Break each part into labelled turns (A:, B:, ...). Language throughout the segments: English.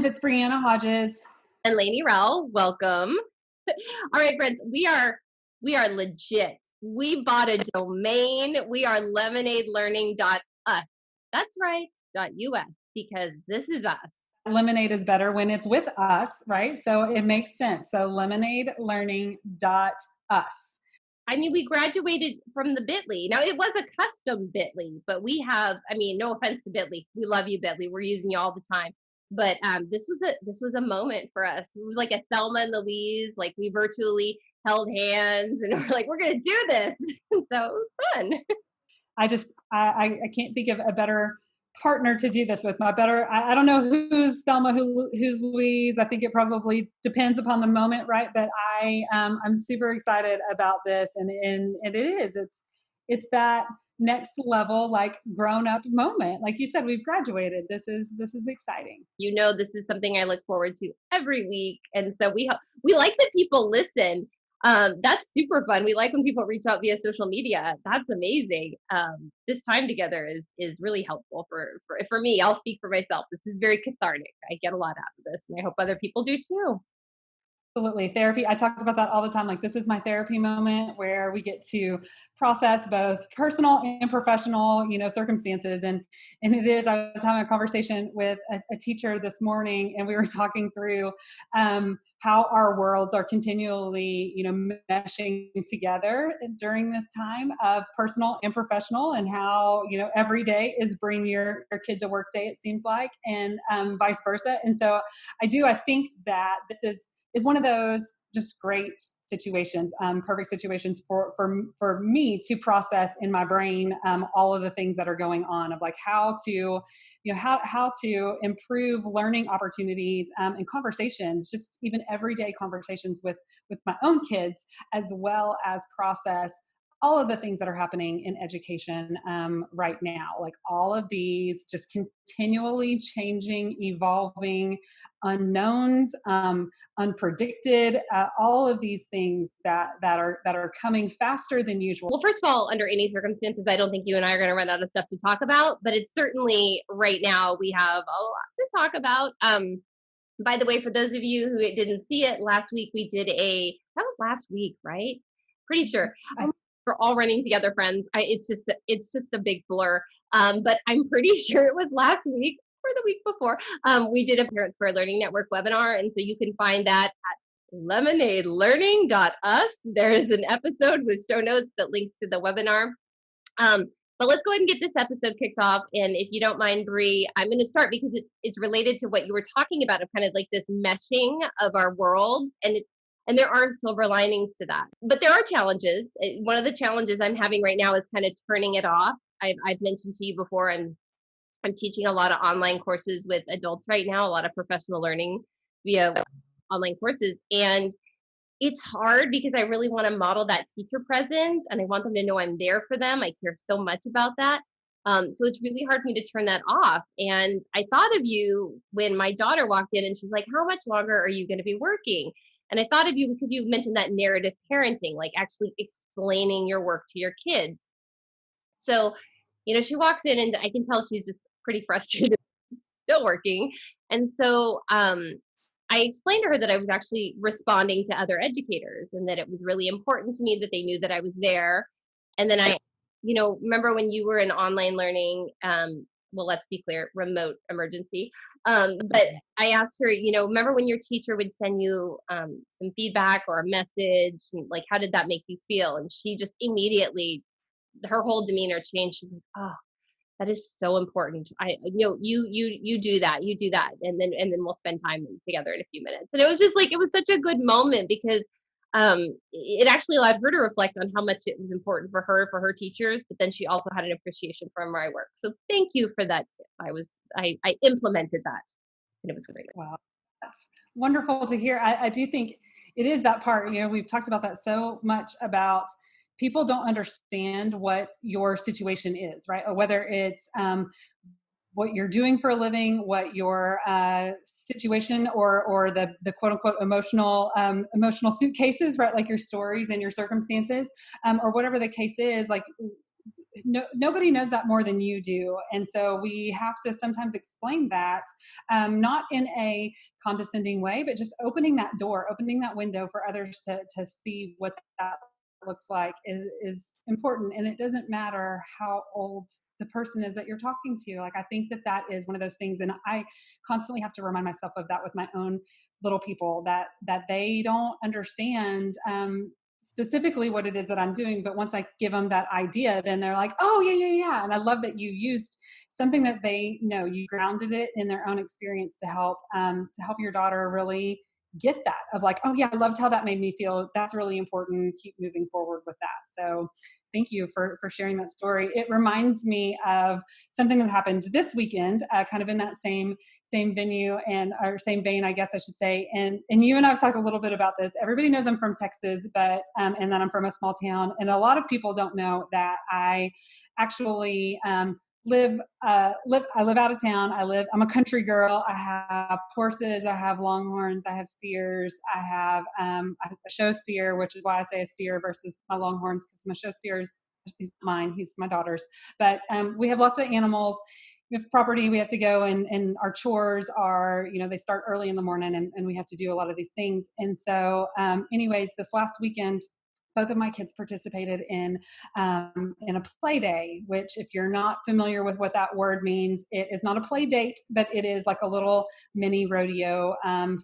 A: it's Brianna Hodges.
B: And Lainey Rowell, welcome. All right, friends, we are legit. We bought a domain. We are lemonadelearning.us. That's right, .us, because this is us.
A: Lemonade is better when it's with us, right? So it makes sense. So lemonadelearning.us.
B: I mean, we graduated from the Bitly. Now, it was a custom Bitly, but we have, I mean, no offense to Bitly. We love you, Bitly. We're using you all the time. But this was a moment for us. It was like a Thelma and Louise. Like, we virtually held hands and we're like, we're going to do this. So it was fun.
A: I can't think of a better partner to do this with. I don't know who's Thelma, who's Louise. I think it probably depends upon the moment, right? But I'm super excited about this, and it's that next level, like grown up moment. Like you said, we've graduated. This is exciting.
B: You know, this is something I look forward to every week, and so we like that people listen. That's super fun. We like when people reach out via social media. That's amazing. This time together is really helpful for me. I'll speak for myself. This is very cathartic. I get a lot out of this, and I hope other people do too.
A: Absolutely. Therapy. I talk about that all the time. Like, this is my therapy moment where we get to process both personal and professional, circumstances. And I was having a conversation with a teacher this morning, and we were talking through how our worlds are continually, meshing together during this time of personal and professional, and how, every day is bring your kid to work day, it seems like, and vice versa. And so I think that this is one of those just great situations, perfect situations for me to process in my brain all of the things that are going on, of like how to improve learning opportunities and conversations, just even everyday conversations with my own kids, as well as process all of the things that are happening in education right now, like all of these just continually changing, evolving unknowns, unpredicted, all of these things that are coming faster than usual.
B: Well, first of all, under any circumstances, I don't think you and I are going to run out of stuff to talk about, but it's certainly right now we have a lot to talk about. By the way, for those of you who didn't see it, last week we did that was last week, right? Pretty sure. We're all running together, friends. It's just a big blur. But I'm pretty sure it was last week or the week before. We did a Parents for Learning Network webinar, and so you can find that at lemonadelearning.us. There is an episode with show notes that links to the webinar. But let's go ahead and get this episode kicked off. And if you don't mind, Bree, I'm going to start because it's related to what you were talking about, of kind of like this meshing of our worlds, and there are silver linings to that. But there are challenges. One of the challenges I'm having right now is kind of turning it off. I've mentioned to you before, I'm teaching a lot of online courses with adults right now, a lot of professional learning via online courses. And it's hard because I really want to model that teacher presence, and I want them to know I'm there for them. I care so much about that. So it's really hard for me to turn that off. And I thought of you when my daughter walked in and she's like, how much longer are you going to be working? And I thought of you because you mentioned that narrative parenting, like actually explaining your work to your kids. So, she walks in and I can tell she's just pretty frustrated, still working. And so I explained to her that I was actually responding to other educators, and that it was really important to me that they knew that I was there. And then remember when you were in online learning, well, let's be clear, remote emergency. But I asked her, remember when your teacher would send you some feedback or a message, and like, how did that make you feel? And she just immediately, her whole demeanor changed. She's like, oh, that is so important. You do that, and then we'll spend time together in a few minutes. And it was just like, it was such a good moment because it actually allowed her to reflect on how much it was important for her teachers, but then she also had an appreciation for my work. So thank you for that tip. I implemented that, and it was great.
A: Wow, that's wonderful to hear. I do think it is that part. We've talked about that so much, about people don't understand what your situation is, right? Or whether it's what you're doing for a living, what your situation or the quote unquote emotional suitcases, right? Like your stories and your circumstances, or whatever the case is, like nobody knows that more than you do. And so we have to sometimes explain that, not in a condescending way, but just opening that door, opening that window for others to see what that looks like is important. And it doesn't matter how old the person is that you're talking to. Like, I think that that is one of those things. And I constantly have to remind myself of that with my own little people, that they don't understand, specifically what it is that I'm doing. But once I give them that idea, then they're like, oh, yeah, yeah, yeah. And I love that you used something that they know, you grounded it in their own experience to help your daughter really get that, of like, oh yeah, I loved how that made me feel. That's really important. Keep moving forward with that. So thank you for sharing that story. It reminds me of something that happened this weekend, kind of in that same venue, and or same vein, I guess I should say. And you and I have talked a little bit about this. Everybody knows I'm from Texas, but and that I'm from a small town, and a lot of people don't know that I actually I live out of town. I'm a country girl. I have horses, I have longhorns, I have steers, I have a show steer, which is why I say a steer versus my longhorns, because my show steer is, he's mine, he's my daughter's. But we have lots of animals. We have property we have to go, and our chores are, they start early in the morning, and we have to do a lot of these things. And so anyways, this last weekend, both of my kids participated in a play day, which, if you're not familiar with what that word means, it is not a play date, but it is like a little mini rodeo,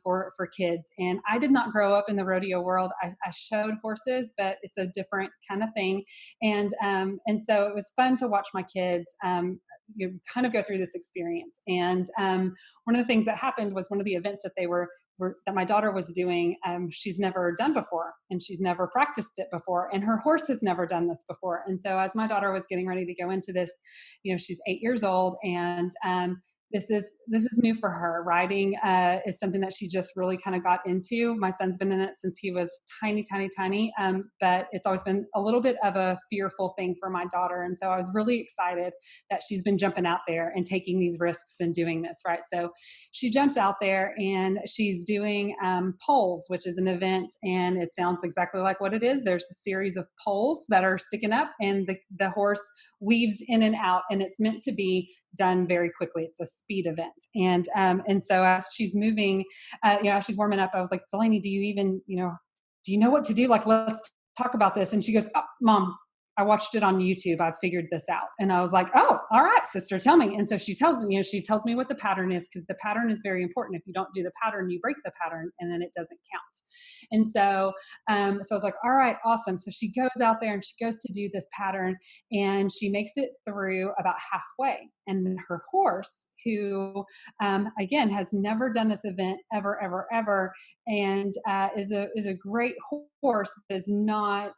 A: for kids. And I did not grow up in the rodeo world. I showed horses, but it's a different kind of thing. And so it was fun to watch my kids, kind of go through this experience. And one of the things that happened was one of the events that that my daughter was doing, she's never done before, and she's never practiced it before, and her horse has never done this before. And so as my daughter was getting ready to go into this, she's 8 years old, and this is new for her. Riding is something that she just really kind of got into. My son's been in it since he was tiny, tiny, tiny, but it's always been a little bit of a fearful thing for my daughter. And so I was really excited that she's been jumping out there and taking these risks and doing this, right? So she jumps out there and she's doing poles, which is an event, and it sounds exactly like what it is. There's a series of poles that are sticking up, and the horse weaves in and out, and it's meant to be done very quickly. It's a speed event. And so as she's moving, as she's warming up, I was like, Delaney, do you know what to do? Like, let's talk about this. And she goes, oh, Mom, I watched it on YouTube. I figured this out. And I was like, oh, all right, sister, tell me. And so she tells me what the pattern is, because the pattern is very important. If you don't do the pattern, you break the pattern, and then it doesn't count. And so I was like, all right, awesome. So she goes out there and she goes to do this pattern, and she makes it through about halfway. And then her horse, who, again, has never done this event ever, ever, ever, and is a great horse, is not,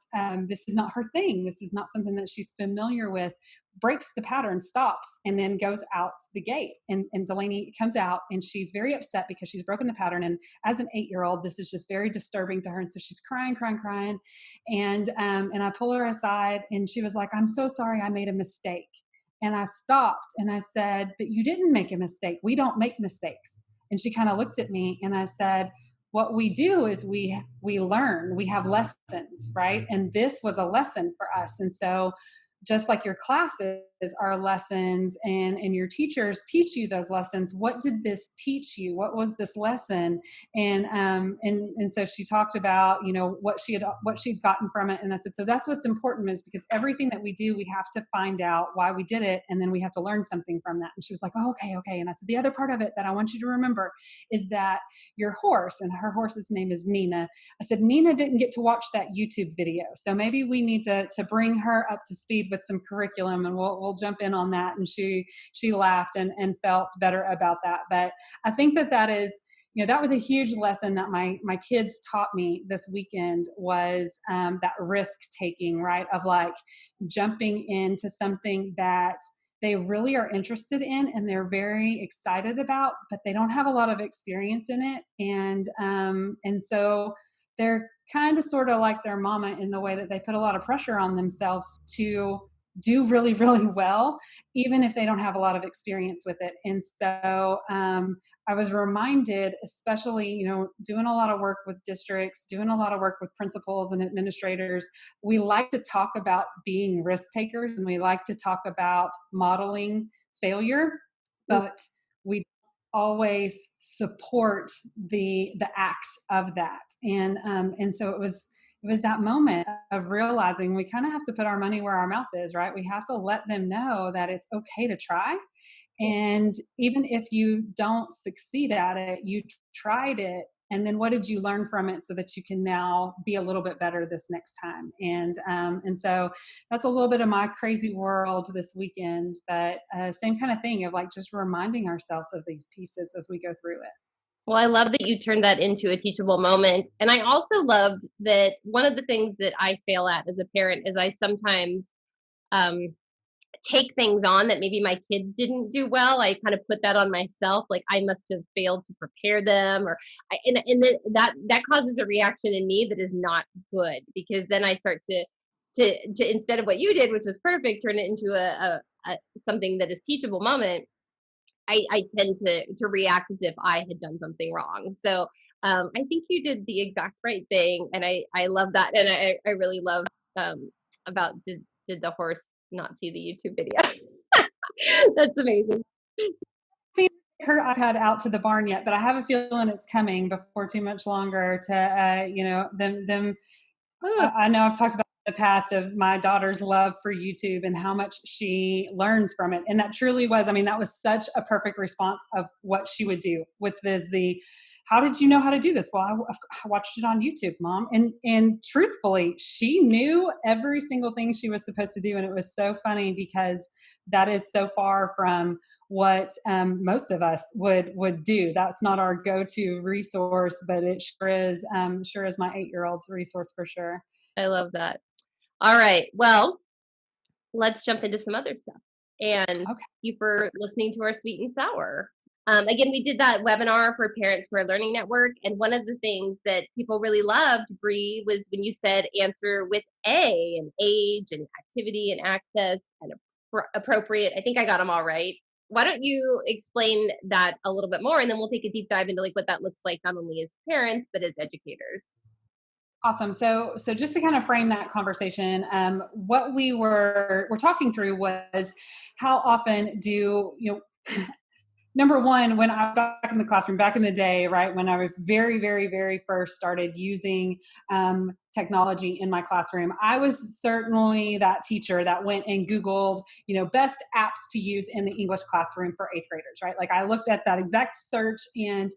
A: this is not her thing. This is not something that she's familiar with. Breaks the pattern, stops, and then goes out the gate. And Delaney comes out, and she's very upset because she's broken the pattern. And as an 8-year-old, this is just very disturbing to her. And so she's crying, crying, crying. And I pull her aside, and she was like, I'm so sorry, I made a mistake. And I stopped and I said, but you didn't make a mistake. We don't make mistakes. And she kind of looked at me, and I said, what we do is we learn, we have lessons, right? And this was a lesson for us. And so just like your classes are lessons, and your teachers teach you those lessons, what did this teach you? What was this lesson? And so she talked about, what she'd gotten from it. And I said, so that's what's important, is because everything that we do, we have to find out why we did it, and then we have to learn something from that. And she was like, oh, okay. And I said, the other part of it that I want you to remember is that your horse, and her horse's name is Nina. I said, Nina didn't get to watch that YouTube video. So maybe we need to bring her up to speed with some curriculum, and we'll jump in on that. And she laughed and felt better about that. But I think that is, that was a huge lesson that my kids taught me this weekend, was that risk taking, right? Of like jumping into something that they really are interested in and they're very excited about, but they don't have a lot of experience in it. And so they're kind of sort of like their mama, in the way that they put a lot of pressure on themselves to do really, really well, even if they don't have a lot of experience with it. And so I was reminded, especially, doing a lot of work with districts, doing a lot of work with principals and administrators, we like to talk about being risk takers and we like to talk about modeling failure, but we always support the act of that. And so it was that moment of realizing we kind of have to put our money where our mouth is, right? We have to let them know that it's okay to try. And even if you don't succeed at it, you tried it. And then what did you learn from it so that you can now be a little bit better this next time? And so that's a little bit of my crazy world this weekend, but same kind of thing of like just reminding ourselves of these pieces as we go through it.
B: Well, I love that you turned that into a teachable moment. And I also love that one of the things that I fail at as a parent is I sometimes um, take things on that maybe my kids didn't do well. I kind of put that on myself, like I must have failed to prepare them, or that causes a reaction in me that is not good, because then I start to instead of what you did, which was perfect, turn it into a something that is teachable moment. I tend to react as if I had done something wrong. So I think you did the exact right thing, and I love that, and I really love about did the horse not see the YouTube video? That's amazing.
A: Seen her iPad out to the barn yet, but I have a feeling it's coming before too much longer to, them.
B: Oh,
A: I know I've talked about in the past of my daughter's love for YouTube and how much she learns from it. And that truly was, I mean, that was such a perfect response of what she would do, which is how did you know how to do this? Well, I watched it on YouTube, Mom. And truthfully, she knew every single thing she was supposed to do. And it was so funny because that is so far from what most of us would do. That's not our go-to resource, but it sure is my 8-year-old's resource for sure.
B: I love that. All right. Well, let's jump into some other stuff. And thank
A: Okay.
B: you for listening to our sweet and sour. Again, we did that webinar for Parents for a Learning Network, and one of the things that people really loved, Bree, was when you said answer with A, and age and activity and access and appropriate. I think I got them all right. Why don't you explain that a little bit more, and then we'll take a deep dive into like what that looks like not only as parents but as educators.
A: Awesome. So just to kind of frame that conversation, what we're talking through was how often do number one, when I was back in the classroom, back in the day, right, when I was very, very, very first started using technology in my classroom, I was certainly that teacher that went and Googled, best apps to use in the English classroom for eighth graders, right? Like I looked at that exact search and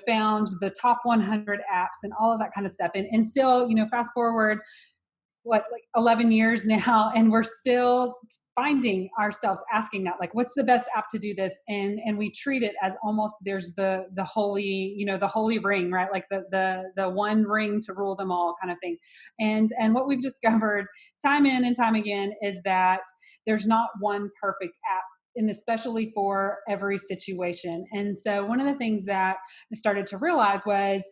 A: found the top 100 apps and all of that kind of stuff. And still, fast forward like 11 years now, and we're still finding ourselves asking that, like, what's the best app to do this? And we treat it as almost there's the holy, the holy ring, right? Like the one ring to rule them all kind of thing. And what we've discovered time in and time again is that there's not one perfect app, and especially for every situation. And so one of the things that I started to realize was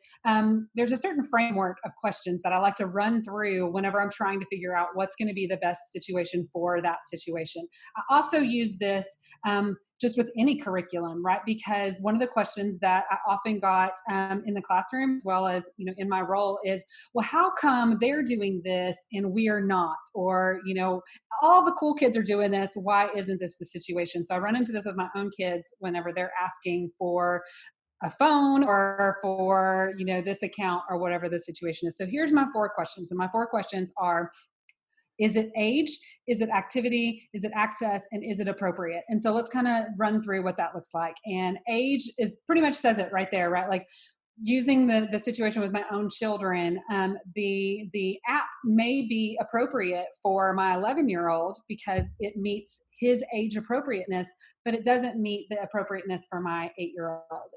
A: there's a certain framework of questions that I like to run through whenever I'm trying to figure out what's going to be the best situation for that situation. I also use this just with any curriculum, right? Because one of the questions that I often got in the classroom, as well as in my role, is, well, how come they're doing this and we are not? Or all the cool kids are doing this. Why isn't this the situation? So I run into this with my own kids whenever they're asking for a phone or for this account or whatever the situation is. So here's my 4 questions, and my 4 questions are: is it age? Is it activity? Is it access? And is it appropriate? And so let's kind of run through what that looks like. And age is pretty much says it right there, right? Like using the situation with my own children, the app may be appropriate for my 11-year-old because it meets his age appropriateness, but it doesn't meet the appropriateness for my 8-year-old.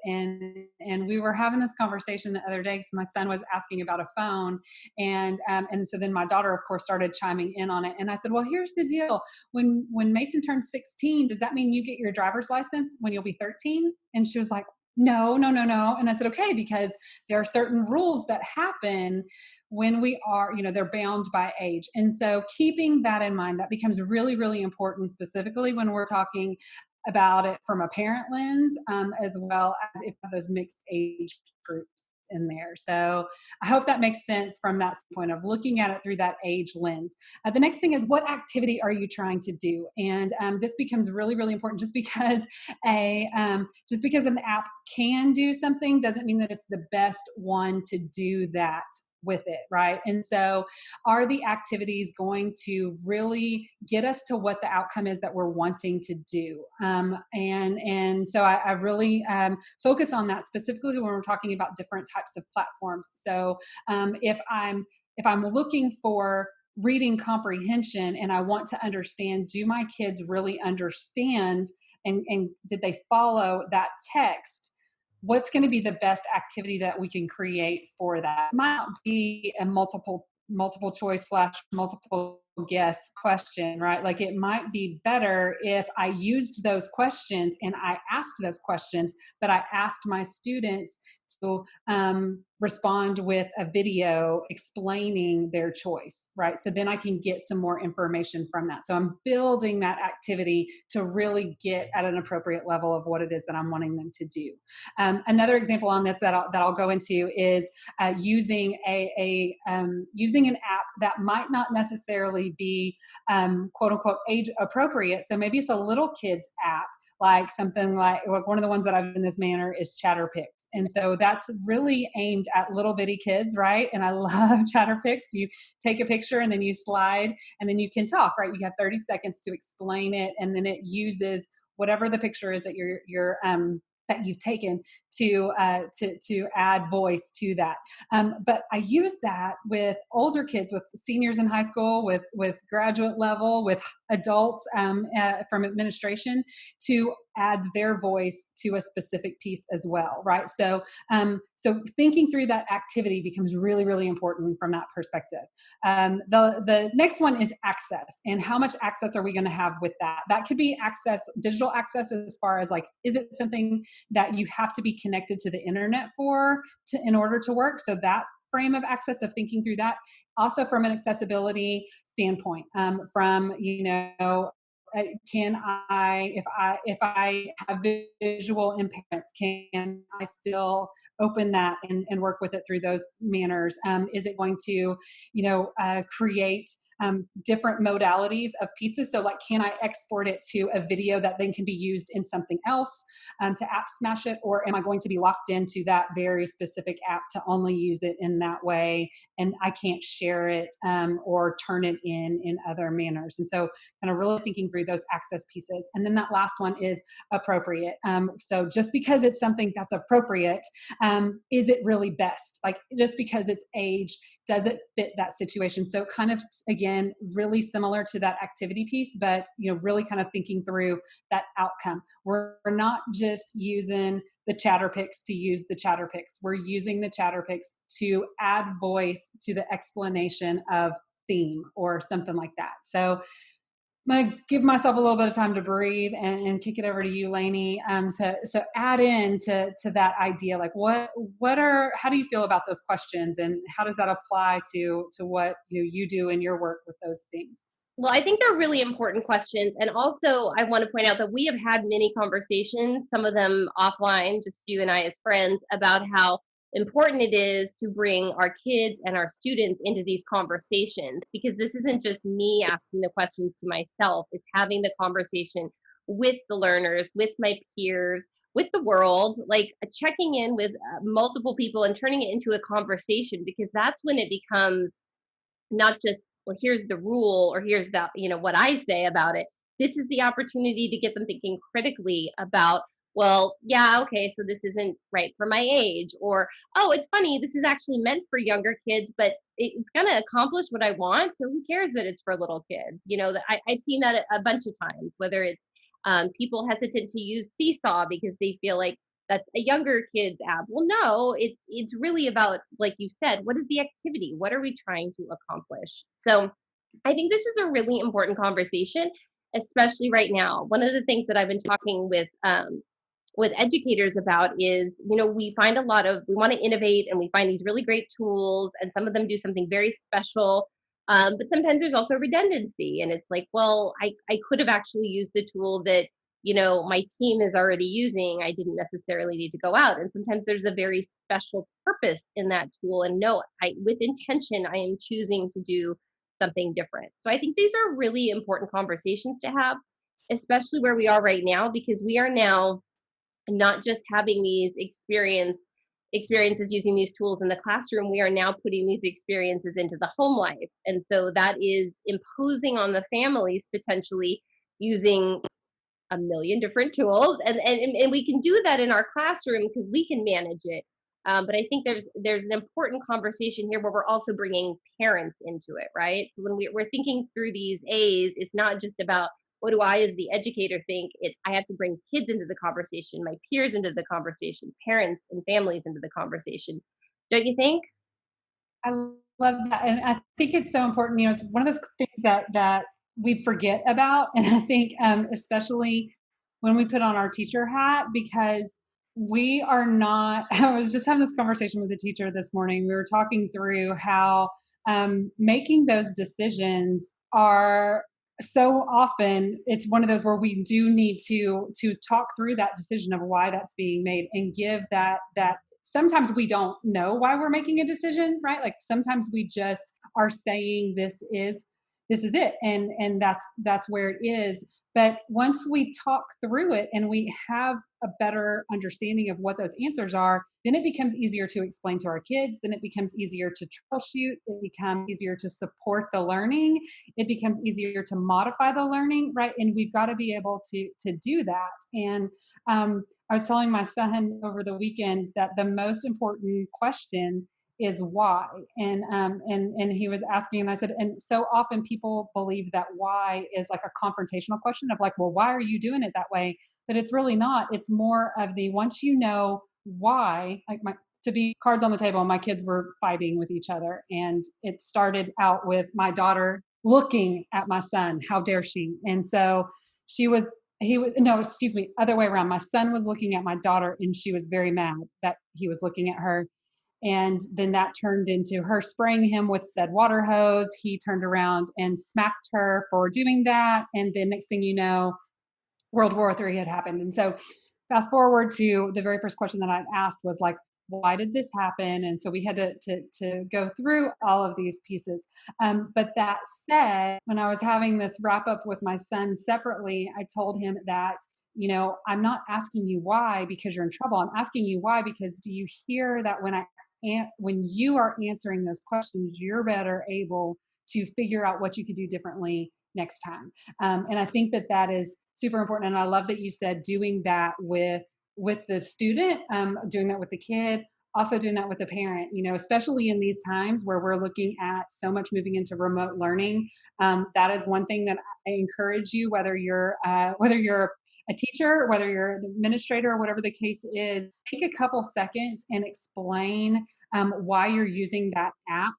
A: And we were having this conversation the other day because my son was asking about a phone, and so then my daughter, of course, started chiming in on it. And I said, well, here's the deal: when Mason turns 16, does that mean you get your driver's license when you'll be 13? And she was like, no, no, no, no. And I said, okay, because there are certain rules that happen when we are, they're bound by age. And so keeping that in mind, that becomes really, really important, specifically when we're talking about it from a parent lens, as well as if those mixed age groups in there. So I hope that makes sense from that point of looking at it through that age lens. The next thing is, what activity are you trying to do? And this becomes really, really important. Just because an app can do something doesn't mean that it's the best one to do that with it, right? And so are the activities going to really get us to what the outcome is that we're wanting to do? And so I really focus on that specifically when we're talking about different types of platforms. So if I'm looking for reading comprehension and I want to understand, do my kids really understand, and did they follow that text? What's going to be the best activity that we can create for that? It might not be a multiple choice slash multiple guess question, right? Like, it might be better if I used those questions and I asked those questions, but I asked my students to respond with a video explaining their choice, right? So then I can get some more information from that. So I'm building that activity to really get at an appropriate level of what it is that I'm wanting them to do. Another example on this that I'll go into is using using an app that might not necessarily be quote unquote age appropriate. So maybe it's a little kids app, like something like one of the ones that I've in this manner is ChatterPix. And so that's really aimed at little bitty kids, right? And I love ChatterPix. You take a picture and then you slide and then you can talk, right? You have 30 seconds to explain it, and then it uses whatever the picture is that that you've taken to add voice to that. But I use that with older kids, with seniors in high school, with graduate level, with adults from administration, to add their voice to a specific piece as well, right? So thinking through that activity becomes really, really important from that perspective. The next one is access, and how much access are we going to have with that? That could be access, digital access, as far as like, is it something that you have to be connected to the internet in order to work? So that frame of access, of thinking through that. Also from an accessibility standpoint, can if I have visual impairments, can I still open that and work with it through those manners? Is it going to create different modalities of pieces? So like, can I export it to a video that then can be used in something else to app smash it? Or am I going to be locked into that very specific app to only use it in that way, and I can't share it or turn it in other manners? And so kind of really thinking through those access pieces. And then that last one is appropriate. So just because it's something that's appropriate, is it really best? Like, just because it's age, does it fit that situation? So kind of, again, really similar to that activity piece, but really kind of thinking through that outcome. We're not just using the ChatterPix to use the ChatterPix. We're using the ChatterPix to add voice to the explanation of theme or something like that. So I'm gonna give myself a little bit of time to breathe and kick it over to you, Lainey. So add in to that idea, like how do you feel about those questions, and how does that apply to what you do in your work with those things?
B: Well, I think they're really important questions. And also, I want to point out that we have had many conversations, some of them offline, just you and I as friends, about how important it is to bring our kids and our students into these conversations, because this isn't just me asking the questions to myself, it's having the conversation with the learners, with my peers, with the world, like checking in with multiple people and turning it into a conversation, because that's when it becomes not just, well, here's the rule, or here's the what I say about it. This is the opportunity to get them thinking critically about, well, yeah, okay, so this isn't right for my age, or, oh, it's funny, this is actually meant for younger kids, but it's going to accomplish what I want, so who cares that it's for little kids? That I've seen that a bunch of times, whether it's people hesitant to use Seesaw because they feel like that's a younger kid's app. Well, no, it's really about, like you said, what is the activity? What are we trying to accomplish? So I think this is a really important conversation, especially right now. One of the things that I've been talking with with educators about is, we find we want to innovate and we find these really great tools, and some of them do something very special. But sometimes there's also redundancy, and it's like, well, I could have actually used the tool that, my team is already using. I didn't necessarily need to go out. And sometimes there's a very special purpose in that tool. And no, with intention, I am choosing to do something different. So I think these are really important conversations to have, especially where we are right now, because we are now not just having these experiences using these tools in the classroom. We are now putting these experiences into the home life, and so that is imposing on the families potentially using a million different tools, and we can do that in our classroom because we can manage it. But I think there's an important conversation here where we're also bringing parents into it, right? So when we're thinking through these A's, it's not just about what do I as the educator think. It's I have to bring kids into the conversation, my peers into the conversation, parents and families into the conversation. Don't you think?
A: I love that, and I think it's so important. It's one of those things that we forget about, and I think especially when we put on our teacher hat, because we are not. I was just having this conversation with a teacher this morning. We were talking through how making those decisions are so often it's one of those where we do need to talk through that decision of why that's being made and give that sometimes we don't know why we're making a decision, right? Like sometimes we just are saying this is it, and that's where it is. But once we talk through it and we have a better understanding of what those answers are, then it becomes easier to explain to our kids, then it becomes easier to troubleshoot, it becomes easier to support the learning, it becomes easier to modify the learning, right? And we've got to be able to do that. And I was telling my son over the weekend that the most important question is why. And he was asking, and I said, and so often people believe that why is like a confrontational question of like, well, why are you doing it that way? But it's really not. It's more of the once you know why, like my to be cards on the table, my kids were fighting with each other. And it started out with my daughter looking at my son. How dare she? And so she was he was no, excuse me, other way around. My son was looking at my daughter and she was very mad that he was looking at her. And then that turned into her spraying him with said water hose. He turned around and smacked her for doing that. And then next thing you know, World War III had happened. And so fast forward to the very first question that I asked was like, why did this happen? And so we had to go through all of these pieces. But that said, when I was having this wrap up with my son separately, I told him that, I'm not asking you why because you're in trouble. I'm asking you why because do you hear that when you are answering those questions, you're better able to figure out what you could do differently next time. And I think that is super important. And I love that you said doing that with the student, doing that with the kid, also doing that with the parent. Especially in these times where we're looking at so much moving into remote learning. That is one thing that I encourage you, whether you're a teacher, whether you're an administrator, or whatever the case is, take a couple seconds and explain why you're using that app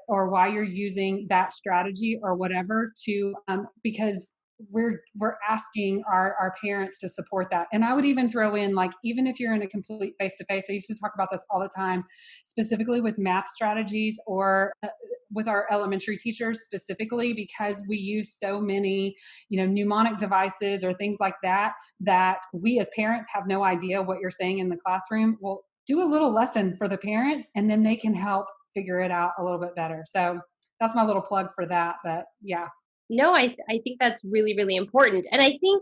A: or why you're using that strategy or whatever to because we're asking our parents to support that. And I would even throw in, like, even if you're in a complete face-to-face, I used to talk about this all the time, specifically with math strategies or with our elementary teachers specifically, because we use so many mnemonic devices or things like that we as parents have no idea what you're saying in the classroom. Well, do a little lesson for the parents and then they can help figure it out a little bit better. So that's my little plug for that. But yeah.
B: No, I think that's really, really important. And I think,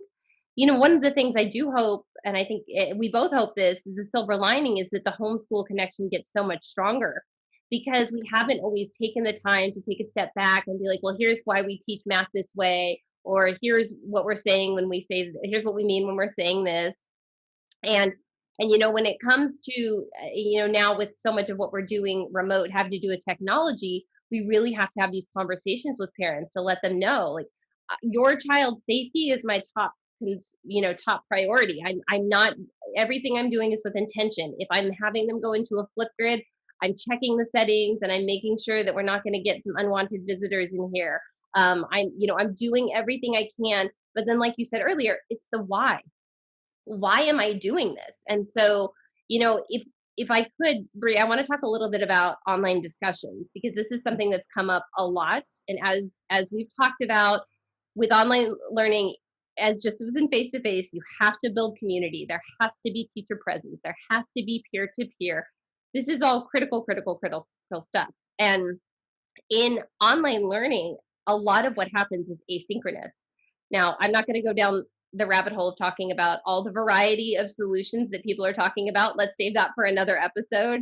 B: one of the things I do hope, and I think we both hope this is the silver lining is that the homeschool connection gets so much stronger because we haven't always taken the time to take a step back and be like, well, here's why we teach math this way, or here's what we're saying when we say, here's what we mean when we're saying this. And when it comes to, now with so much of what we're doing remote having to do with technology, we really have to have these conversations with parents to let them know, like, your child's safety is my top priority. I'm not, everything I'm doing is with intention. If I'm having them go into a Flipgrid, I'm checking the settings and I'm making sure that we're not going to get some unwanted visitors in here. I'm doing everything I can, but then like you said earlier, it's the why. why am I doing this? And so, if I could, Brie, I want to talk a little bit about online discussions because this is something that's come up a lot. And as we've talked about with online learning, as just as in face to face, you have to build community. There has to be teacher presence. There has to be peer to peer. This is all critical stuff. And in online learning, a lot of what happens is asynchronous. Now, I'm not going to go down the rabbit hole of talking about all the variety of solutions that people are talking about. Let's save that for another episode.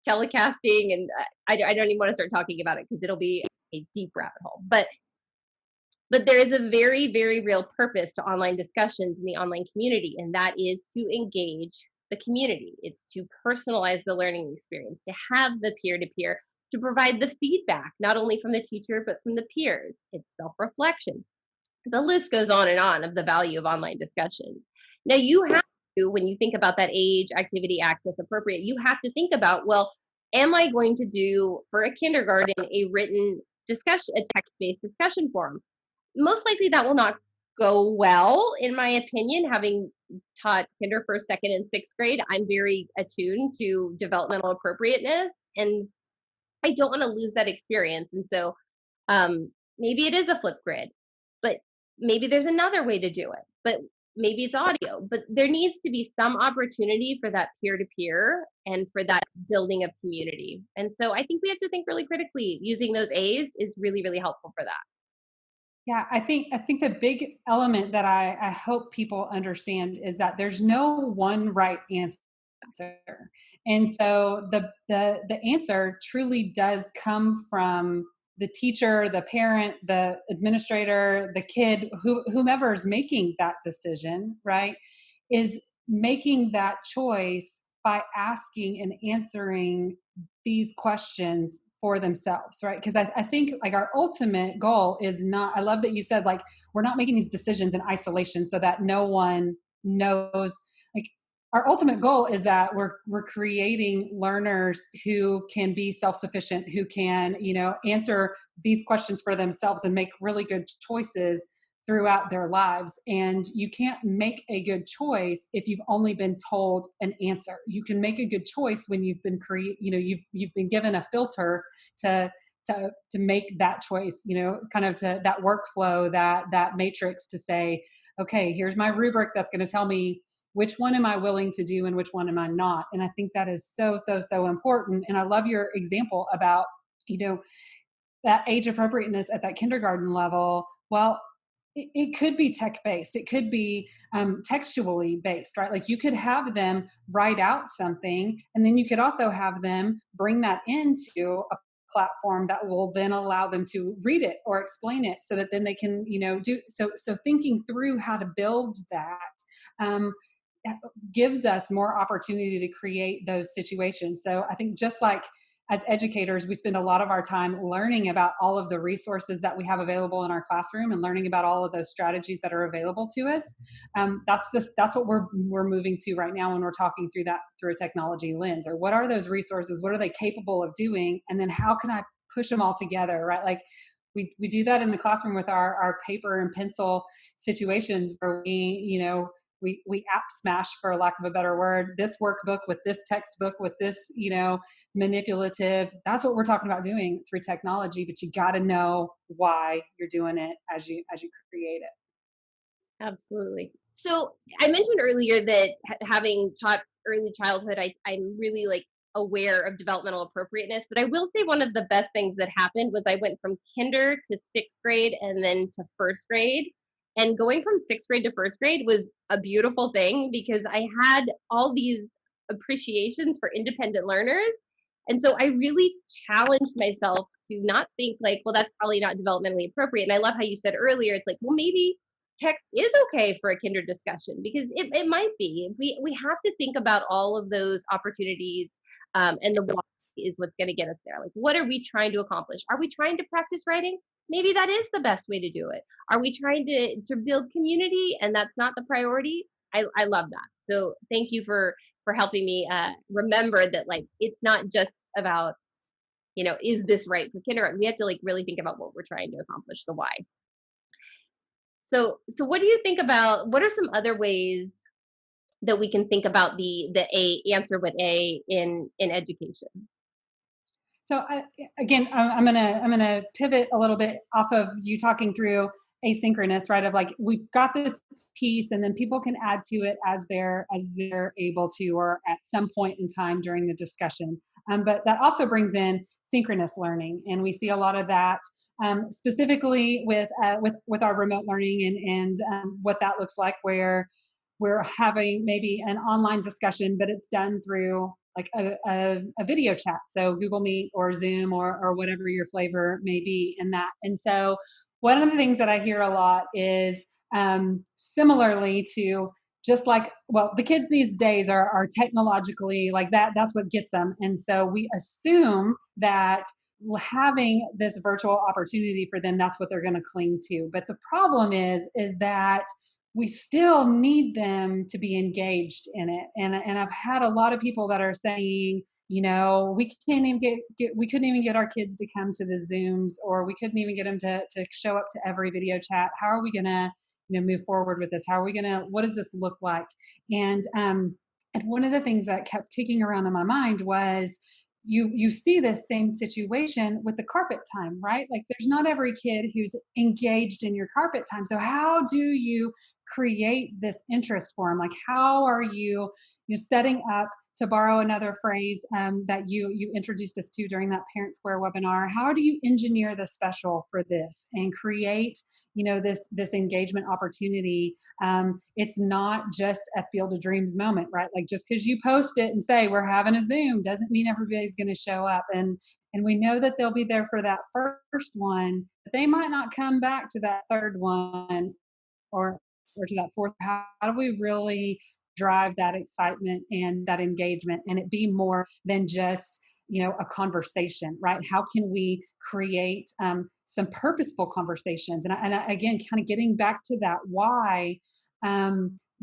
B: Telecasting, and I don't even want to start talking about it because it'll be a deep rabbit hole. But there is a very, very real purpose to online discussions in the online community, and that is to engage the community. It's to personalize the learning experience, to have the peer to peer, to provide the feedback, not only from the teacher, but from the peers. It's self reflection. The list goes on and on of the value of online discussion. Now, you have to, when you think about that age, activity, access, appropriate, you have to think about, well, am I going to do for a kindergarten a written discussion, a text based discussion forum? Most likely that will not go well, in my opinion. Having taught kinder, first, second, and sixth grade, I'm very attuned to developmental appropriateness, and I don't want to lose that experience. And so maybe it is a flip grid, but maybe there's another way to do it. But maybe it's audio. But there needs to be some opportunity for that peer to peer and for that building of community. And so I think we have to think really critically. Using those A's is really, really helpful for that.
A: Yeah, I think the big element that I hope people understand is that there's no one right answer. And so the answer truly does come from the teacher, the parent, the administrator, the kid, whomever is making that decision, right? Is making that choice by asking and answering these questions for themselves, right? Because I think like our ultimate goal is not, I love that you said like we're not making these decisions in isolation so that no one knows. Like our ultimate goal is that we're creating learners who can be self-sufficient, who can, answer these questions for themselves and make really good choices throughout their lives. And you can't make a good choice if you've only been told an answer. You can make a good choice when you've been you've been given a filter to to make that choice, kind of to that workflow, that matrix to say, okay, here's my rubric that's going to tell me which one am I willing to do and which one am I not. And I think that is so, so, so important. And I love your example about, that age appropriateness at that kindergarten level. Well, it could be tech based. It could be textually based, right? Like you could have them write out something, and then you could also have them bring that into a platform that will then allow them to read it or explain it, so that then they can, do so. So thinking through how to build that gives us more opportunity to create those situations. So I think just like as educators, we spend a lot of our time learning about all of the resources that we have available in our classroom and learning about all of those strategies that are available to us. That's what we're moving to right now when we're talking through that through a technology lens. Or what are those resources? What are they capable of doing? And then how can I push them all together, right? Like we do that in the classroom with our paper and pencil situations where we app smash, for lack of a better word, this workbook with this textbook with this, manipulative. That's what we're talking about doing through technology, but you got to know why you're doing it as you create it.
B: Absolutely. So I mentioned earlier that having taught early childhood, I'm really like aware of developmental appropriateness. But I will say one of the best things that happened was I went from kinder to sixth grade and then to first grade. And going from sixth grade to first grade was a beautiful thing because I had all these appreciations for independent learners. And so I really challenged myself to not think like, well, that's probably not developmentally appropriate. And I love how you said earlier, it's like, well, maybe text is okay for a kinder discussion because it might be. We have to think about all of those opportunities, and the why is what's going to get us there. Like, what are we trying to accomplish? Are we trying to practice writing? Maybe that is the best way to do it. Are we trying to build community and that's not the priority? I love that. So thank you for helping me remember that like it's not just about, is this right for kindergarten? We have to like really think about what we're trying to accomplish, the why. So what do you think about what are some other ways that we can think about the A answer with A in education.
A: So again, I'm gonna pivot a little bit off of you talking through asynchronous, right? Of like we've got this piece, and then people can add to it as they're able to, or at some point in time during the discussion. But that also brings in synchronous learning, and we see a lot of that specifically with our remote learning and what that looks like, where we're having maybe an online discussion, but it's done through like a video chat. So Google Meet or Zoom or whatever your flavor may be in that. And so one of the things that I hear a lot is similarly to just like, well, the kids these days are technologically like that's what gets them. And so we assume that having this virtual opportunity for them, that's what they're going to cling to. But the problem is that we still need them to be engaged in it. And I've had a lot of people that are saying, we can't even we couldn't even get our kids to come to the Zooms, or we couldn't even get them to show up to every video chat. How are we gonna, move forward with this? How are we gonna, what does this look like? And one of the things that kept kicking around in my mind was you see this same situation with the carpet time, right? Like there's not every kid who's engaged in your carpet time. So how do you create this interest for them? Like how are you setting up, to borrow another phrase that you introduced us to during that Parent Square webinar, how do you engineer the special for this and create this engagement opportunity? It's not just a Field of Dreams moment, right? Like just because you post it and say we're having a Zoom doesn't mean everybody's going to show up. And we know that they'll be there for that first one, but they might not come back to that third one, or to that fourth. How do we really drive that excitement and that engagement, and it be more than just a conversation, right? How can we create some purposeful conversations? And again, kind of getting back to that why,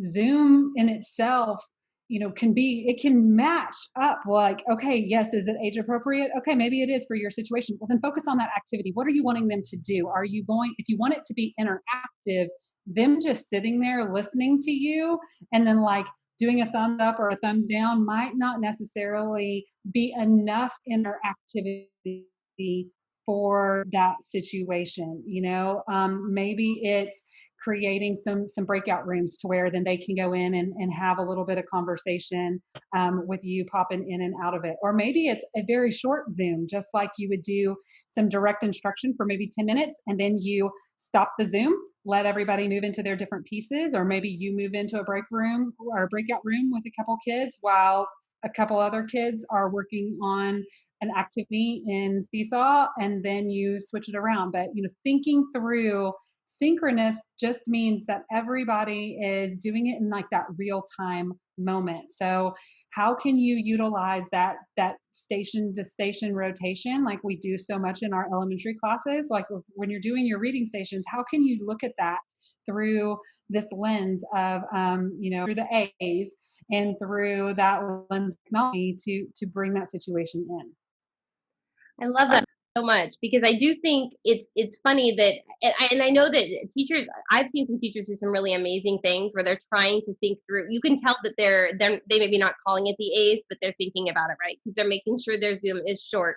A: Zoom in itself, it can match up like, okay, yes, is it age appropriate? Okay, maybe it is for your situation. Well, then focus on that activity. What are you wanting them to do? Are you going, if you want it to be interactive, them just sitting there listening to you and then like doing a thumbs up or a thumbs down might not necessarily be enough interactivity for that situation. Maybe it's creating some breakout rooms to where then they can go in and have a little bit of conversation with you popping in and out of it. Or maybe it's a very short Zoom, just like you would do some direct instruction for maybe 10 minutes, and then you stop the Zoom, let everybody move into their different pieces, or maybe you move into a break room or a breakout room with a couple kids while a couple other kids are working on an activity in Seesaw, and then you switch it around. But thinking through synchronous just means that everybody is doing it in like that real time moment. So how can you utilize that station to station rotation like we do so much in our elementary classes? Like when you're doing your reading stations, how can you look at that through this lens of through the A's and through that lens of technology to bring that situation in?
B: I love that so much because I do think it's funny that and I know that teachers, I've seen some teachers do some really amazing things where they're trying to think through. You can tell that they maybe not calling it the A's, but they're thinking about it, right, because they're making sure their Zoom is short,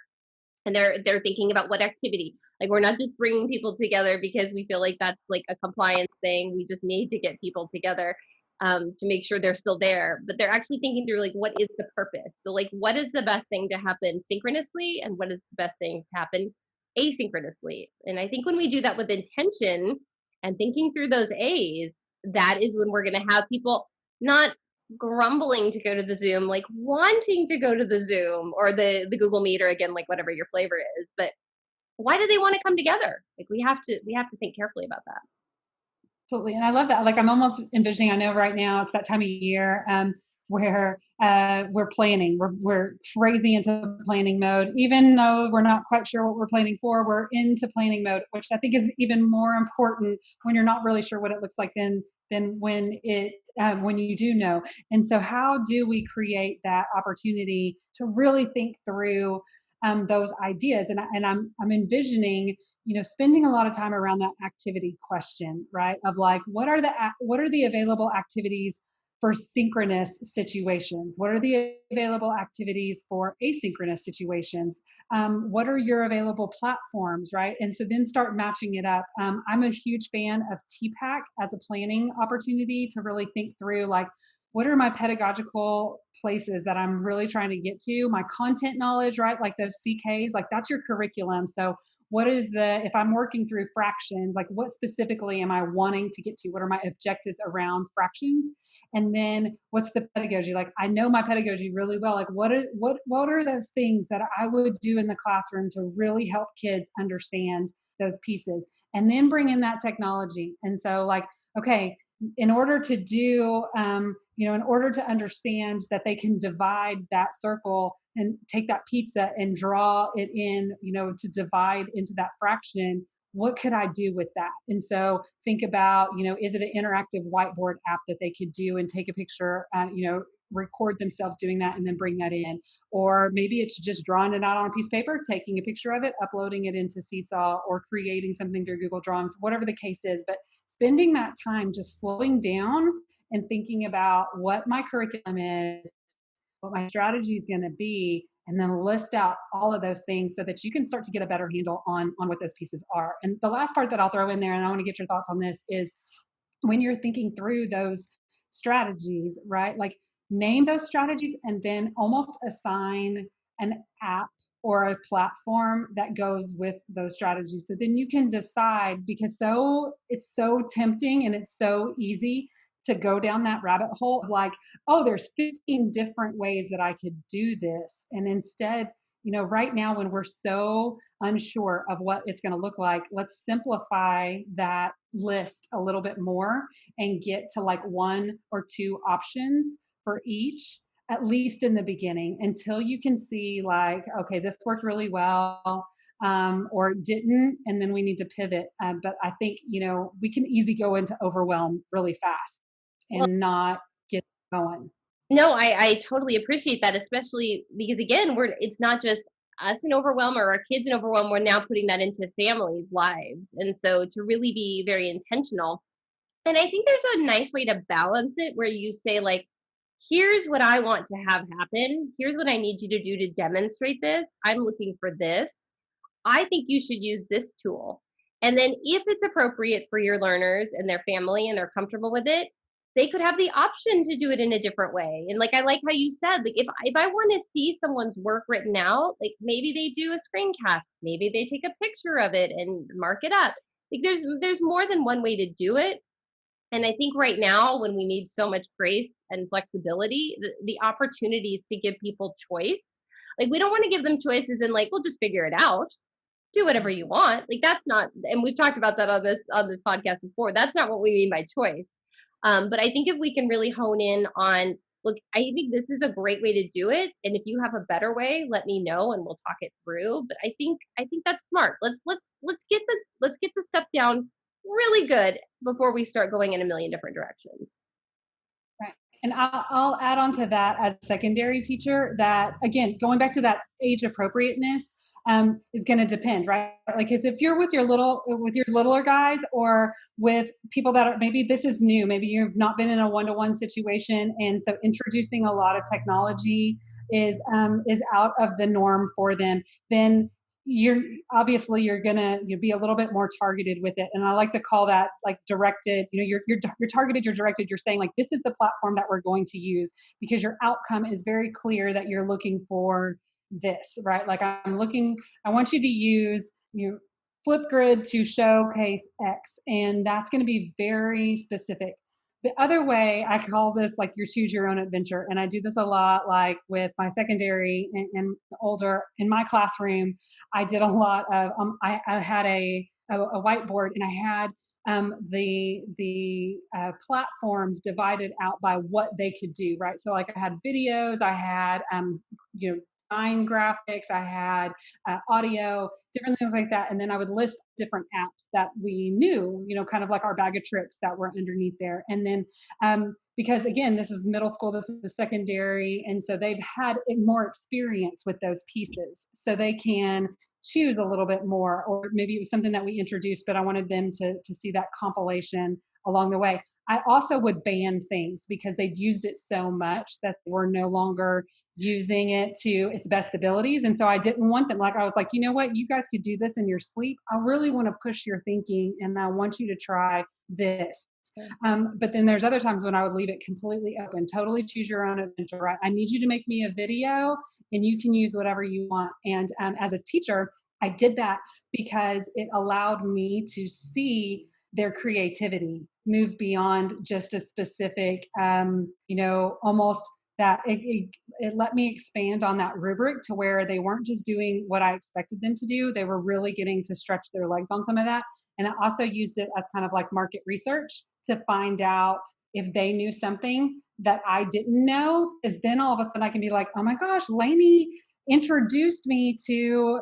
B: and they're thinking about what activity. Like we're not just bringing people together because we feel like that's like a compliance thing. We just need to get people together to make sure they're still there, but they're actually thinking through like what is the purpose. So like what is the best thing to happen synchronously, and what is the best thing to happen asynchronously. And I think when we do that with intention and thinking through those A's, that is when we're going to have people not grumbling to go to the Zoom, like wanting to go to the Zoom or the Google Meet, or again, like whatever your flavor is. But why do they want to come together? Like we have to think carefully about that.
A: Absolutely. And I love that. Like I'm almost envisioning, I know right now it's that time of year where we're planning, we're crazy into planning mode, even though we're not quite sure what we're planning for, we're into planning mode, which I think is even more important when you're not really sure what it looks like than when you do know. And so how do we create that opportunity to really think through those ideas? And I'm envisioning, spending a lot of time around that activity question, right? Of like, what are the available activities for synchronous situations? What are the available activities for asynchronous situations? What are your available platforms, right? And so then start matching it up. I'm a huge fan of TPAC as a planning opportunity to really think through, like, what are my pedagogical places that I'm really trying to get to? My content knowledge, right? Like those CKs, like that's your curriculum. So what is if I'm working through fractions, like what specifically am I wanting to get to? What are my objectives around fractions? And then what's the pedagogy? Like I know my pedagogy really well. Like what are those things that I would do in the classroom to really help kids understand those pieces? And then bring in that technology. And so like, okay, in order to do in order to understand that they can divide that circle and take that pizza and draw it in, to divide into that fraction, what could I do with that? And so think about, is it an interactive whiteboard app that they could do and take a picture, record themselves doing that and then bring that in? Or maybe it's just drawing it out on a piece of paper, taking a picture of it, uploading it into Seesaw, or creating something through Google Drawings, whatever the case is. But spending that time just slowing down and thinking about what my curriculum is, what my strategy is going to be, and then list out all of those things so that you can start to get a better handle on what those pieces are. And the last part that I'll throw in there, and I want to get your thoughts on this, is when you're thinking through those strategies, right? Like name those strategies and then almost assign an app or a platform that goes with those strategies. So then you can decide, because it's so tempting and it's so easy to go down that rabbit hole of like, oh, there's 15 different ways that I could do this. And instead, right now when we're so unsure of what it's going to look like, let's simplify that list a little bit more and get to like one or two options for each, at least in the beginning, until you can see like, okay, this worked really well, or didn't, and then we need to pivot. But I think, we can easily go into overwhelm really fast
B: Well,
A: and not get going.
B: no, I totally appreciate that, especially because again, it's not just us in overwhelm or our kids in overwhelm. We're now putting that into families' lives, and so to really be very intentional. And I think there's a nice way to balance it where you say like, here's what I want to have happen. Here's what I need you to do to demonstrate this. I'm looking for this. I think you should use this tool. And then if it's appropriate for your learners and their family and they're comfortable with it, they could have the option to do it in a different way. And like I like how you said, like if I want to see someone's work written out, like maybe they do a screencast, maybe they take a picture of it and mark it up. Like there's more than one way to do it. And I think right now, when we need so much grace and flexibility, the opportunities to give people choice, like we don't want to give them choices and like, we'll just figure it out, do whatever you want. Like that's not, and we've talked about that on this podcast before. That's not what we mean by choice. But I think if we can really hone in on, look, I think this is a great way to do it. And if you have a better way, let me know and we'll talk it through. But I think that's smart. Let's get the stuff down really good before we start going in a million different directions.
A: Right. And I'll add on to that as a secondary teacher that, again, going back to that age appropriateness, is going to depend, right? Like, because if you're with your littler guys, or with people that are, maybe this is new, maybe you've not been in a one-to-one situation, and so introducing a lot of technology is out of the norm for them, then you're gonna be a little bit more targeted with it. And I like to call that like directed. You're targeted, you're directed. You're saying like, this is the platform that we're going to use, because your outcome is very clear that you're looking for this, right? Like I want you to use Flipgrid to showcase X, and that's going to be very specific. The other way, I call this like your choose your own adventure. And I do this a lot, like with my secondary and older. In my classroom, I did a lot of, I had a whiteboard, and I had the platforms divided out by what they could do, right? So like I had videos, I had, design graphics, I had audio, different things like that. And then I would list different apps that we knew, kind of like our bag of tricks that were underneath there. And then, because again, this is middle school, this is secondary. And so they've had more experience with those pieces. So they can choose a little bit more, or maybe it was something that we introduced, but I wanted them to see that compilation along the way. I also would ban things because they'd used it so much that they were no longer using it to its best abilities. And so I didn't want them. Like, I was like, you know what? You guys could do this in your sleep. I really want to push your thinking and I want you to try this. But then there's other times when I would leave it completely open, totally choose your own adventure, right? I need you to make me a video and you can use whatever you want. And as a teacher, I did that because it allowed me to see their creativity move beyond just a specific, almost that it let me expand on that rubric to where they weren't just doing what I expected them to do. They were really getting to stretch their legs on some of that. And I also used it as kind of like market research to find out if they knew something that I didn't know. Because then all of a sudden I can be like, oh my gosh, Lainey introduced me to,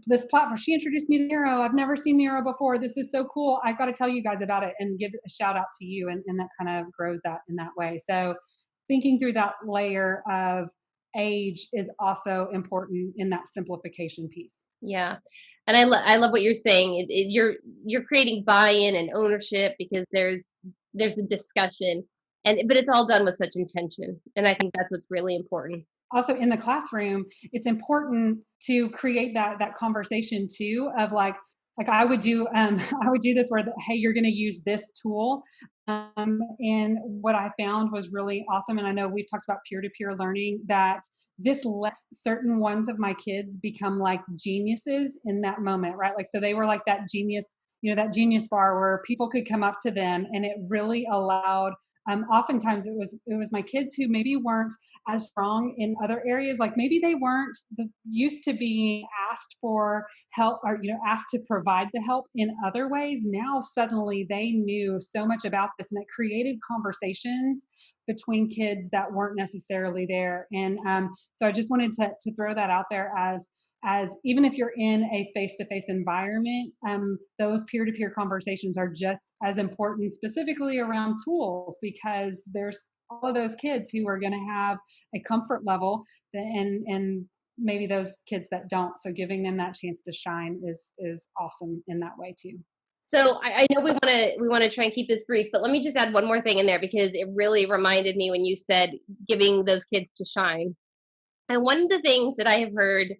A: this platform. She introduced me to Miro. I've never seen Miro before. This is so cool. I got to tell you guys about it and give a shout out to you. And that kind of grows that in that way. So thinking through that layer of age is also important in that simplification piece.
B: Yeah. And I love what you're saying. You're creating buy-in and ownership because there's a discussion, but it's all done with such intention. And I think that's what's really important.
A: Also in the classroom, it's important to create that conversation too of like I would do I would do this where hey, you're going to use this tool. And what I found was really awesome, and I know we've talked about peer-to-peer learning, that this lets certain ones of my kids become like geniuses in that moment, right? Like, so they were like that genius, that genius bar where people could come up to them, and it really allowed. Oftentimes it was my kids who maybe weren't as strong in other areas, like maybe they weren't used to being asked for help, or asked to provide the help in other ways. Now suddenly they knew so much about this, and it created conversations between kids that weren't necessarily there. And so I just wanted to throw that out there as even if you're in a face-to-face environment, those peer-to-peer conversations are just as important, specifically around tools, because there's all of those kids who are going to have a comfort level, and maybe those kids that don't. So giving them that chance to shine is awesome in that way too.
B: So I know we want to try and keep this brief, but let me just add one more thing in there because it really reminded me when you said giving those kids to shine. And one of the things that I have heard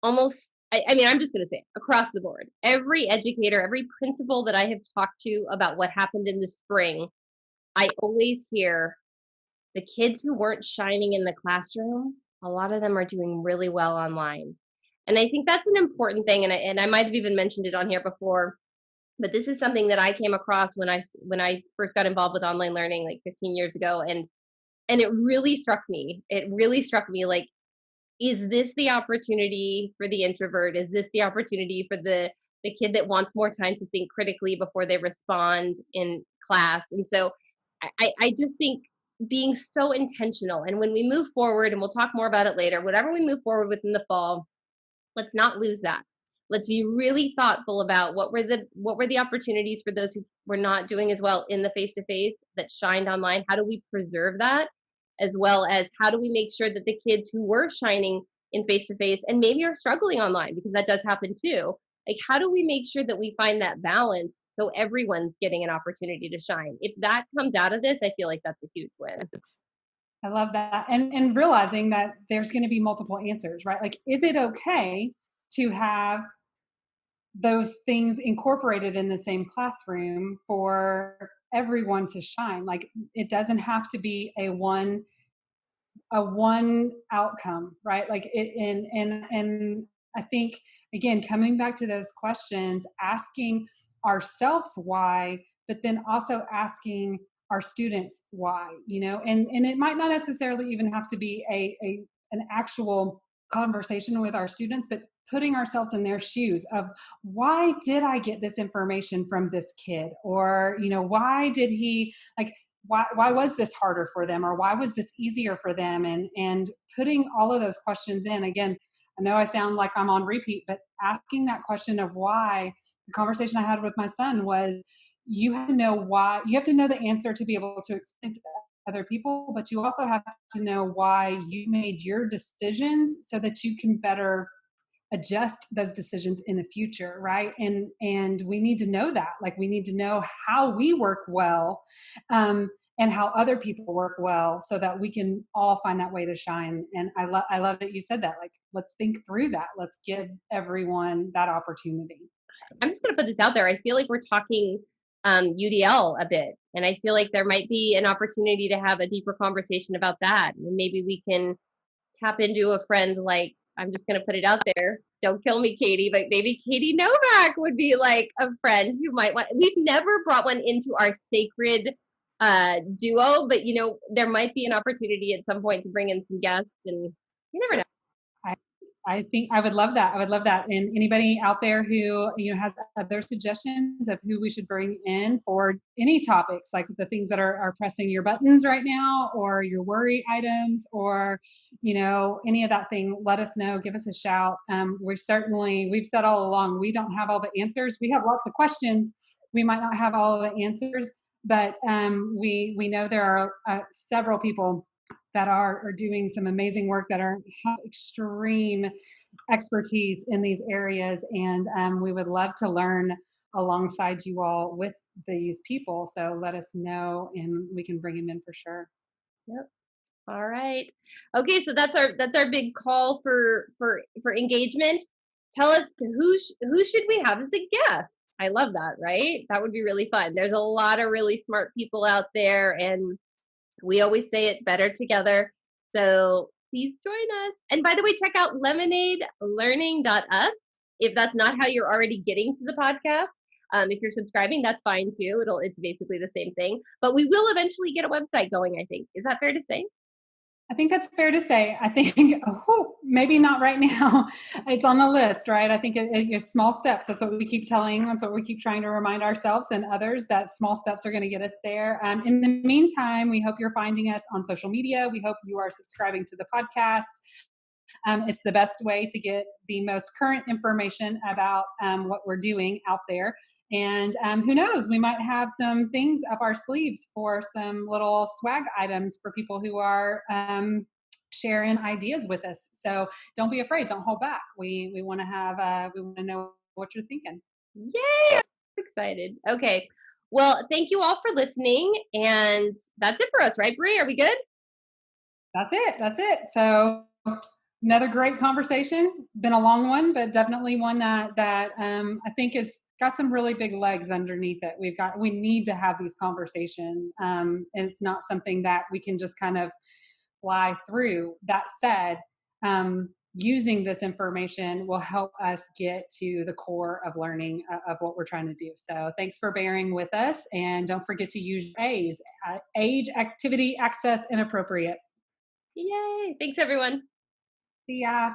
B: almost, I mean, I'm just going to say across the board, every educator, every principal that I have talked to about what happened in the spring, I always hear the kids who weren't shining in the classroom, a lot of them are doing really well online. And I think that's an important thing. And I might have even mentioned it on here before, but this is something that I came across when I first got involved with online learning like 15 years ago. And it really struck me. It really struck me like, is this the opportunity for the introvert? Is this the opportunity for the kid that wants more time to think critically before they respond in class? And so I just think being so intentional, and when we move forward, and we'll talk more about it later, whatever we move forward with in the fall, let's not lose that. Let's be really thoughtful about what were the opportunities for those who were not doing as well in the face to face that shined online. How do we preserve that, as well as how do we make sure that the kids who were shining in face to face and maybe are struggling online, because that does happen too, like how do we make sure that we find that balance so everyone's getting an opportunity to shine? If that comes out of this, I feel like that's a huge win.
A: I love that. And realizing that there's going to be multiple answers, right? Like, is it okay to have those things incorporated in the same classroom for everyone to shine? Like, it doesn't have to be a one outcome, right? Like it, and I think, again, coming back to those questions, asking ourselves why, but then also asking our students why, and it might not necessarily even have to be an actual conversation with our students, but putting ourselves in their shoes of, why did I get this information from this kid? Or, why did he, like, why was this harder for them, or why was this easier for them? And putting all of those questions in. Again, I know I sound like I'm on repeat, but asking that question of why. The conversation I had with my son was, you have to know why. You have to know the answer to be able to explain to other people, but you also have to know why you made your decisions so that you can better adjust those decisions in the future, right? And we need to know that, like, we need to know how we work well, and how other people work well, so that we can all find that way to shine. And I love that you said that. Like, let's think through that. Let's give everyone that opportunity.
B: I'm just going to put this out there. I feel like we're talking UDL a bit, and I feel like there might be an opportunity to have a deeper conversation about that. And maybe we can tap into a friend like, I'm just going to put it out there. Don't kill me, Katie, but maybe Katie Novak would be like a friend who might want. We've never brought one into our sacred duo, but there might be an opportunity at some point to bring in some guests, and you never know.
A: I, I think I would love that. I would love that. And anybody out there who has other suggestions of who we should bring in for any topics, like the things that are pressing your buttons right now, or your worry items, or any of that thing, let us know. Give us a shout. We've said all along, we don't have all the answers. We have lots of questions. We might not have all of the answers, but we know there are several people that are doing some amazing work, that have extreme expertise in these areas, and we would love to learn alongside you all with these people. So let us know, and we can bring them in for sure.
B: Yep. All right. Okay, so that's our big call for engagement. Tell us who should we have as a guest? I love that, right? That would be really fun. There's a lot of really smart people out there, and we always say it better together. So please join us. And by the way, check out lemonadelearning.us if that's not how you're already getting to the podcast. If you're subscribing, that's fine too. It's basically the same thing. But we will eventually get a website going, I think. Is that fair to say?
A: I think that's fair to say. I think maybe not right now. It's on the list, right? I think it's small steps. That's what we keep telling. That's what we keep trying to remind ourselves and others, that small steps are going to get us there. In the meantime, we hope you're finding us on social media. We hope you are subscribing to the podcast. It's the best way to get the most current information about what we're doing out there. And who knows, we might have some things up our sleeves for some little swag items for people who are sharing ideas with us. So don't be afraid. Don't hold back. We want to know what you're thinking.
B: Yay! I'm excited. Okay. Well, thank you all for listening. And that's it for us, right, Bree? Are we good?
A: That's it. So another great conversation. Been a long one, but definitely one that I think has got some really big legs underneath it. We need to have these conversations, and it's not something that we can just kind of fly through. That said, using this information will help us get to the core of learning of what we're trying to do. So thanks for bearing with us, and don't forget to use A's: age, activity, access, and appropriate.
B: Yay! Thanks, everyone.
A: See ya.